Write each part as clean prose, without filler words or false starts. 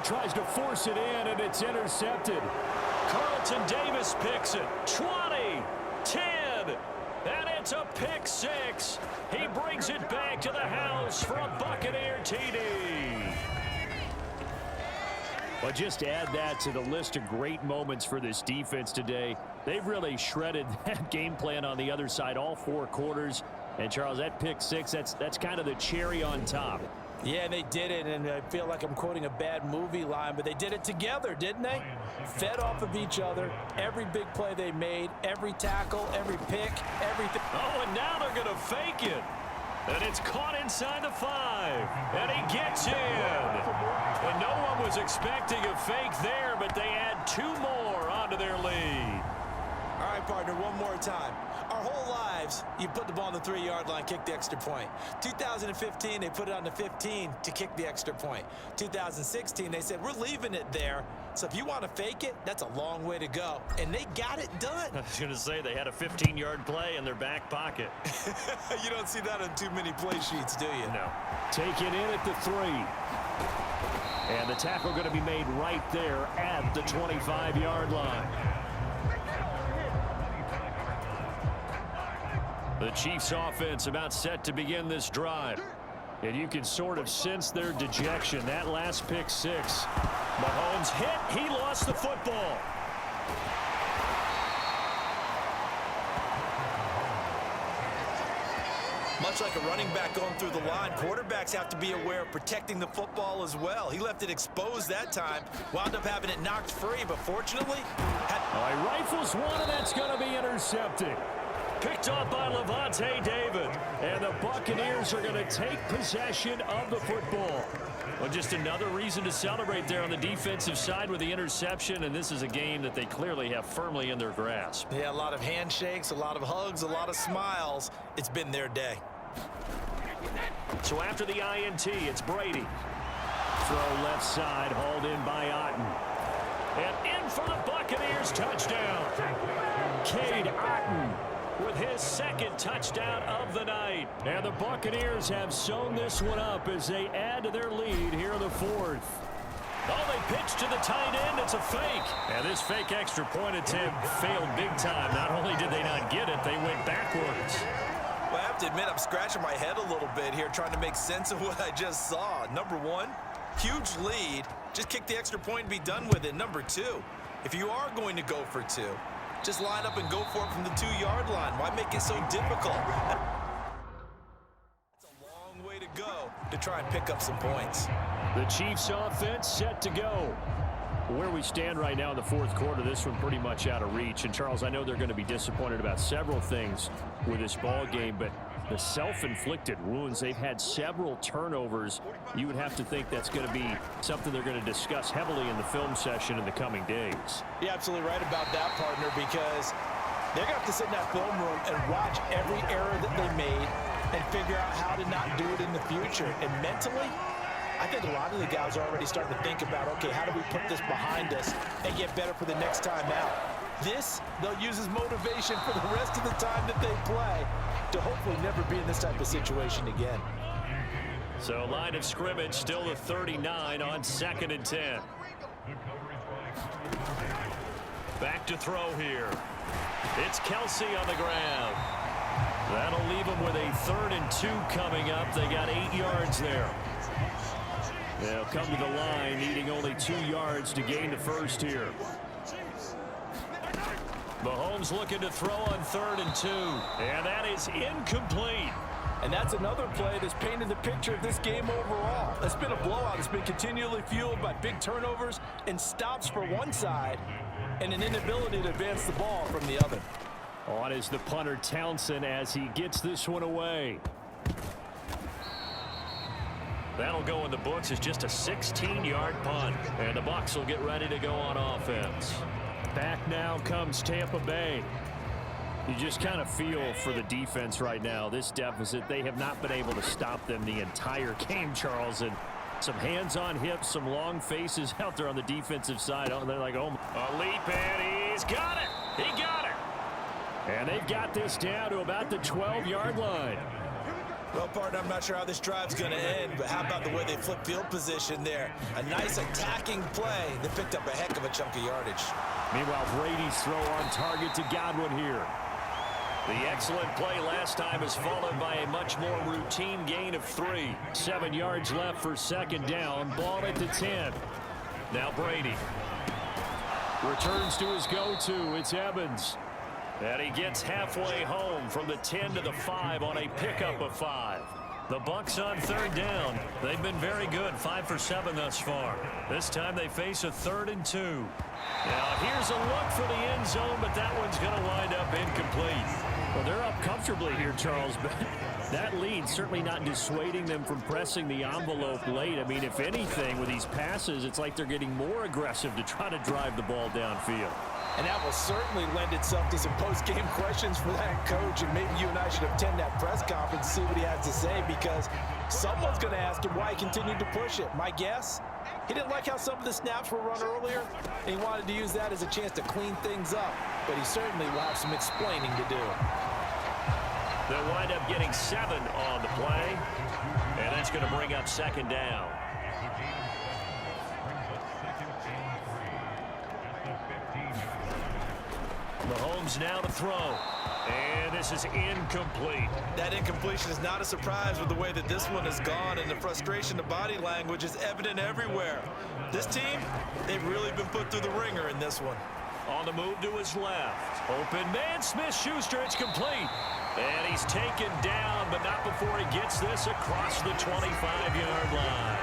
tries to force it in, and it's intercepted. Carlton Davis picks it. 20, 10, and it's a pick six. He brings it back to the house for a Buccaneer TD. But just to add that to the list of great moments for this defense today, they've really shredded that game plan on the other side all 4 quarters. And, Charles, that pick six, that's kind of the cherry on top. Yeah, they did it, and I feel like I'm quoting a bad movie line, but they did it together, didn't they? Fed off of each other, every big play they made, every tackle, every pick, everything. Oh, and now they're going to fake it. And it's caught inside the 5. And he gets in. And no one was expecting a fake there, but they add 2 more onto their lead. All right, partner, one more time. Our whole lives, you put the ball on the 3-yard line, kick the extra point. 2015, they put it on the 15 to kick the extra point. 2016, they said, we're leaving it there. So if you want to fake it, that's a long way to go. And they got it done. I was going to say, they had a 15-yard play in their back pocket. You don't see that on too many play sheets, do you? No. Taken in at the 3. And the tackle going to be made right there at the 25-yard line. The Chiefs offense about set to begin this drive. And you can sort of sense their dejection. That last pick six. Mahomes hit. He lost the football. Much like a running back going through the line, quarterbacks have to be aware of protecting the football as well. He left it exposed that time, wound up having it knocked free, but fortunately... He rifles one, and that's going to be intercepted. Picked off by Levante David. And the Buccaneers are going to take possession of the football. Well, just another reason to celebrate there on the defensive side with the interception, and this is a game that they clearly have firmly in their grasp. Yeah, a lot of handshakes, a lot of hugs, a lot of smiles. It's been their day. So after the INT, it's Brady. Throw left side, hauled in by Otten. And in for the Buccaneers, touchdown. Cade Otten with his second touchdown of the night. And the Buccaneers have sewn this one up as they add to their lead here in the 4th. Oh, they pitch to the tight end. It's a fake. And this fake extra point attempt failed big time. Not only did they not get it, they went backwards. Well, I have to admit, I'm scratching my head a little bit here trying to make sense of what I just saw. Number one, huge lead. Just kick the extra point and be done with it. Number two, if you are going to go for 2, just line up and go for it from the 2-yard line. Why make it so difficult? It's a long way to go to try and pick up some points. The Chiefs offense set to go. Where we stand right now in the 4th quarter, this one pretty much out of reach. And, Charles, I know they're going to be disappointed about several things with this ball game, but the self-inflicted wounds, they've had several turnovers. You would have to think that's going to be something they're going to discuss heavily in the film session in the coming days. You're absolutely right about that, partner, because they're going to have to sit in that film room and watch every error that they made and figure out how to not do it in the future. And mentally, I think a lot of the guys are already starting to think about, okay, how do we put this behind us and get better for the next time out? This, they'll use as motivation for the rest of the time that they play to hopefully never be in this type of situation again. So line of scrimmage still the 39 on 2nd and 10. Back to throw here. It's Kelsey on the ground. That'll leave them with a 3rd and 2 coming up. They got 8 yards there. They'll come to the line needing only 2 yards to gain the first here. Mahomes looking to throw on 3rd and 2. And that is incomplete. And that's another play that's painted the picture of this game overall. It's been a blowout. It's been continually fueled by big turnovers and stops for one side and an inability to advance the ball from the other. On is the punter Townsend as he gets this one away. That'll go in the books as just a 16-yard punt. And the Bucs will get ready to go on offense. Back now comes Tampa Bay. You just kind of feel for the defense right now. This deficit, they have not been able to stop them the entire game, Charles. And some hands on hips, some long faces out there on the defensive side. Oh, they're like, oh. A leap, and he's got it. He got it. And they've got this down to about the 12-yard line. Well, partner, I'm not sure how this drive's going to end, but how about the way they flip field position there? A nice attacking play that picked up a heck of a chunk of yardage. Meanwhile, Brady's throw on target to Godwin here. The excellent play last time is followed by a much more routine gain of 3. 7 yards left for second down. Ball at the 10. Now Brady. Returns to his go-to. It's Evans. And he gets halfway home from the 10 to the 5 on a pickup of 5. The Bucs on third down. They've been very good, 5 for 7 thus far. This time they face a 3rd and 2. Now here's a look for the end zone, but that one's going to wind up incomplete. Well, they're up comfortably here, Charles, but that lead certainly not dissuading them from pressing the envelope late. I mean, if anything, with these passes, it's like they're getting more aggressive to try to drive the ball downfield. And that will certainly lend itself to some post-game questions for that coach. And maybe you and I should attend that press conference and see what he has to say, because someone's going to ask him why he continued to push it. My guess, he didn't like how some of the snaps were run earlier, and he wanted to use that as a chance to clean things up. But he certainly will have some explaining to do. They'll wind up getting 7 on the play, and that's going to bring up second down. Mahomes now to throw. And this is incomplete. That incompletion is not a surprise with the way that this one has gone, and the frustration of body language is evident everywhere. This team, they've really been put through the ringer in this one. On the move to his left. Open man, Smith-Schuster, it's complete. And he's taken down, but not before he gets this across the 25-yard line.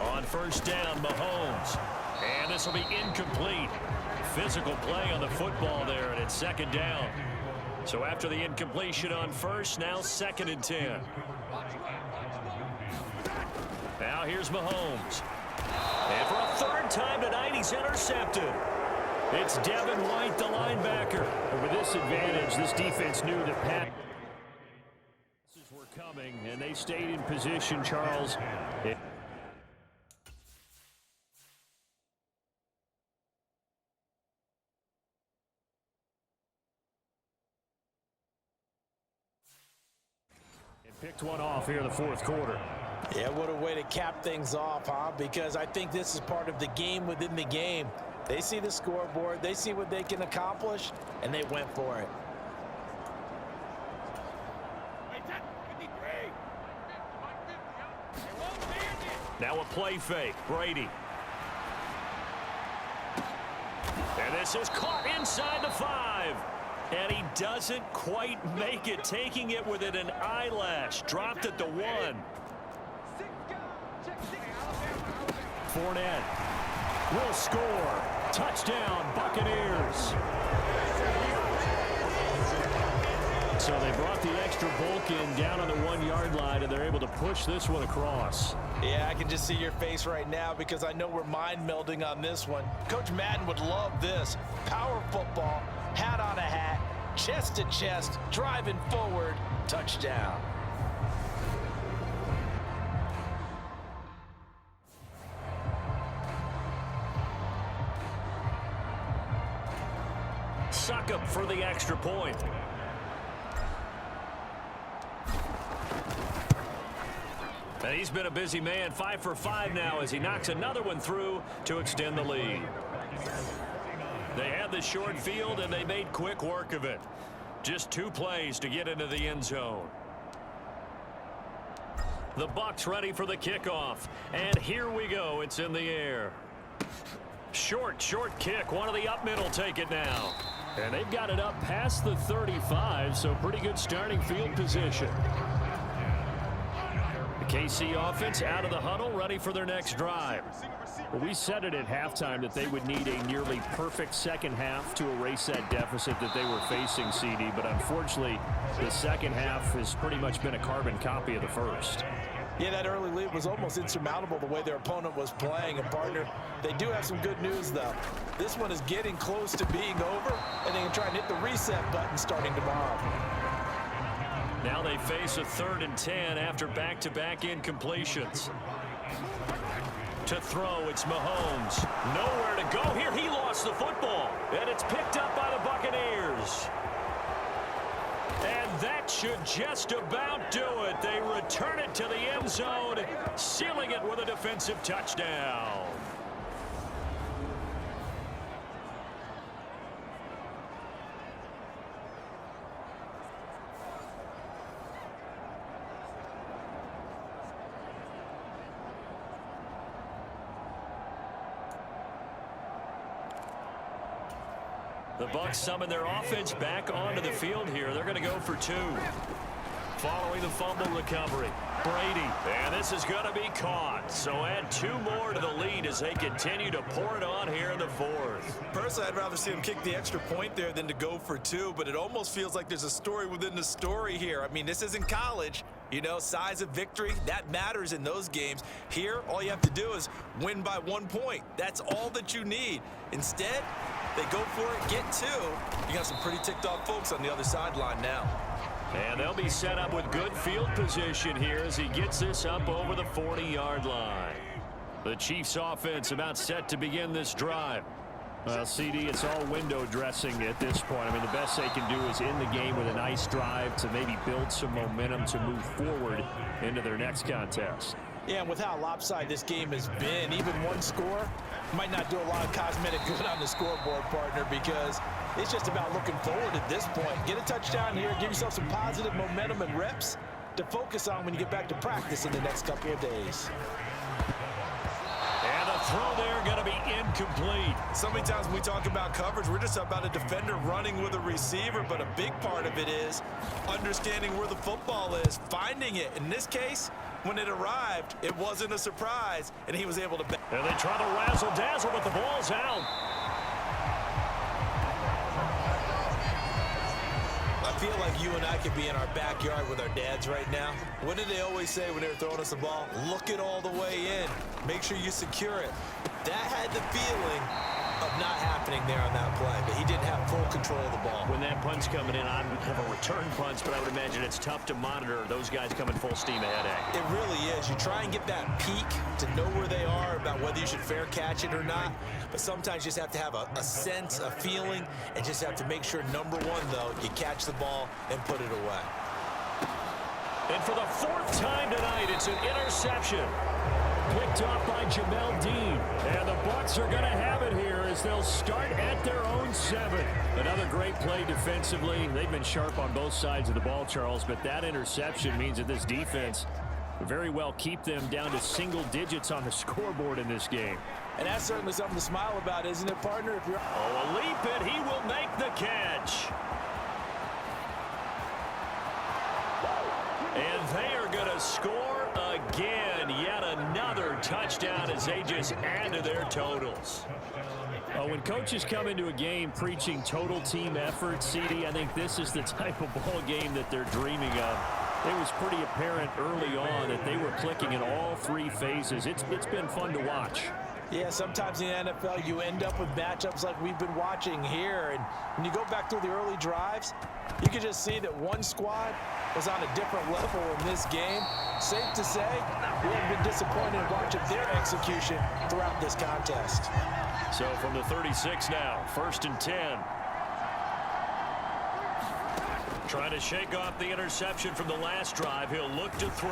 On first down, Mahomes. And this will be incomplete. Physical play on the football there, and it's second down. So after the incompletion on first, now 2nd and 10. Now here's Mahomes. And for a 3rd time tonight, he's intercepted. It's Devin White, the linebacker. And with this advantage, this defense knew that passes were coming, and they stayed in position, Charles. Picked one off here in the 4th quarter. Yeah, what a way to cap things off, huh? Because I think this is part of the game within the game. They see the scoreboard, they see what they can accomplish, and they went for it. Now a play fake, Brady. And this is caught inside the 5. And he doesn't quite make it, taking it within an eyelash. Dropped at the 1. Fournette will score. Touchdown, Buccaneers. So they brought the extra bulk in down on the 1-yard line, and they're able to push this one across. Yeah, I can just see your face right now because I know we're mind melding on this one. Coach Madden would love this. Power football, hat on a hat, chest to chest, driving forward, touchdown. Suck up for the extra point. And he's been a busy man, 5 for 5 now as he knocks another one through to extend the lead. They had the short field, and they made quick work of it. Just 2 plays to get into the end zone. The Bucs ready for the kickoff. And here we go. It's in the air. Short kick. One of the up middle take it now. And they've got it up past the 35, so pretty good starting field position. The KC offense out of the huddle, ready for their next drive. Well, we said it at halftime that they would need a nearly perfect second half to erase that deficit that they were facing, CD, but unfortunately, the second half has pretty much been a carbon copy of the first. Yeah, that early lead was almost insurmountable the way their opponent was playing. And, partner, they do have some good news, though. This one is getting close to being over, and they can try and hit the reset button starting tomorrow. Now they face a 3rd and 10 after back-to-back incompletions. To throw, it's Mahomes. Nowhere to go here. He lost the football. And it's picked up by the Buccaneers. And that should just about do it. They return it to the end zone, sealing it with a defensive touchdown. The Bucs summon their offense back onto the field here. They're going to go for 2. Following the fumble recovery, Brady. And this is going to be caught. So add 2 more to the lead as they continue to pour it on here in the 4th. Personally, I'd rather see him kick the extra point there than to go for 2, but it almost feels like there's a story within the story here. I mean, this isn't college. You know, size of victory, that matters in those games. Here, all you have to do is win by 1 point. That's all that you need. Instead, they go for it, get 2. You got some pretty ticked off folks on the other sideline now. And they'll be set up with good field position here as he gets this up over the 40-yard line. The Chiefs offense about set to begin this drive. Well, CD, it's all window dressing at this point. I mean, the best they can do is end the game with a nice drive to maybe build some momentum to move forward into their next contest. Yeah, and with how lopsided this game has been, even one score might not do a lot of cosmetic good on the scoreboard, partner, because it's just about looking forward at this point. Get a touchdown here, give yourself some positive momentum and reps to focus on when you get back to practice in the next couple of days. And the throw there going to be incomplete. So many times when we talk about coverage, we're just about a defender running with a receiver, but a big part of it is understanding where the football is, finding it. In this case, when it arrived, it wasn't a surprise, and he was able to... And they try to razzle-dazzle, but the ball's out. I feel like you and I could be in our backyard with our dads right now. What did they always say when they were throwing us the ball? Look it all the way in. Make sure you secure it. That had the feeling of not happening there on that play, but he didn't have full control of the ball. When that punt's coming in, I would have a return punch, but I would imagine it's tough to monitor those guys coming full steam ahead at you. It really is. You try and get that peek to know where they are about whether you should fair catch it or not, but sometimes you just have to have a sense, a feeling, and just have to make sure, number one, though, you catch the ball and put it away. And for the 4th time tonight, it's an interception. Picked off by Jamel Dean. And the Bucs are going to have it here as they'll start at their own 7. Another great play defensively. They've been sharp on both sides of the ball, Charles, but that interception means that this defense very well keep them down to single digits on the scoreboard in this game. And that's certainly something to smile about, isn't it, partner? If you're... Oh, a leap, and he will make the catch. And they are going to score again. Yet another touchdown as they just add to their totals. When coaches come into a game preaching total team effort, CD, I think this is the type of ball game that they're dreaming of. It was pretty apparent early on that they were clicking in all 3 phases. It's been fun to watch. Yeah, sometimes in the NFL you end up with matchups like we've been watching here. And when you go back through the early drives, you can just see that one squad was on a different level in this game. Safe to say, we have been disappointed in watching their execution throughout this contest. So from the 36 now, 1st and 10. Trying to shake off the interception from the last drive. He'll look to throw.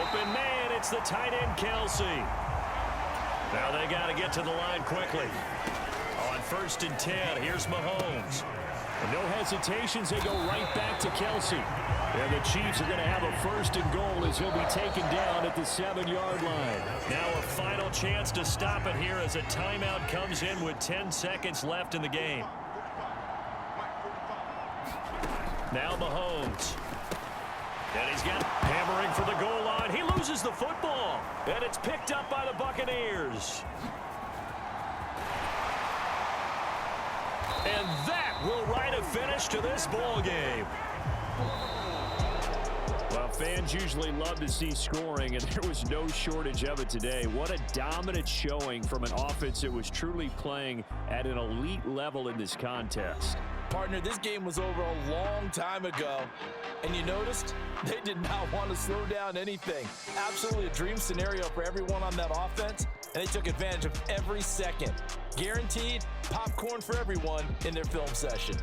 Open man, it's the tight end, Kelsey. Now they got to get to the line quickly. On 1st and 10, here's Mahomes. And no hesitations, they go right back to Kelsey. And the Chiefs are going to have a 1st and goal as he'll be taken down at the 7-yard line. Now a final chance to stop it here as a timeout comes in with 10 seconds left in the game. Now Mahomes. And he's got hammering for the goal line. He loses the football. And it's picked up by the Buccaneers. And that will write a finish to this ball game. Well, fans usually love to see scoring, and there was no shortage of it today. What a dominant showing from an offense that was truly playing at an elite level in this contest. Partner, this game was over a long time ago, and you noticed they did not want to slow down anything. Absolutely a dream scenario for everyone on that offense, and they took advantage of every second. Guaranteed popcorn for everyone in their film session.